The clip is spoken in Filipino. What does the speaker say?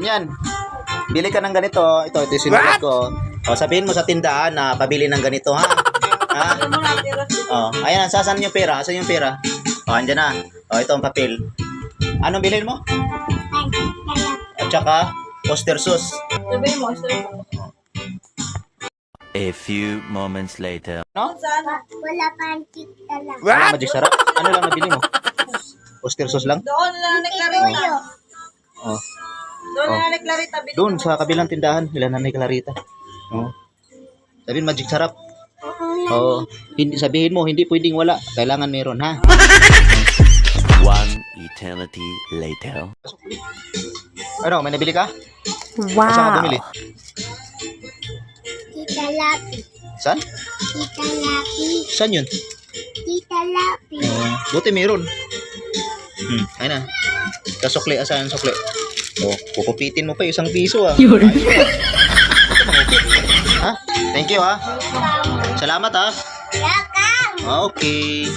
Yan. Bili ka ng ganito. Ito yung sinulat ko. O, sabihin mo sa tindahan na pabili ng ganito, ha? Ha? O, ayan. Saan yung pera? Saan yung pera? O, andyan na. O, ito ang papel. Anong bilhin mo? At saka, poster sus. Sabihin mo, A few moments later. No? Wala pang kita lang. Ano, Magic Sarap? Ano lang nabili mo? Poster sus lang? doon na ni Clarita. O. Doon na ni Clarita. Doon sa kabilang tindahan, nila Nanay Clarita. Oh. Sabihin Magic Sarap. Oo. Hindi sabihin mo hindi pwedeng wala, kailangan meron, ha. One eternity later. Ano, may nabili ka? Saan ka bumili? Tita Lapi. Saan? Tita Lapi. Saan yun? Tita Lapi. Buti meron. Ayun na. Kasukli, asan ang sukli? Oh, kukupitin mo pa yung 1 piso, ah. Ha? Thank you, ha. Salamat, ha. Welcome. Okay.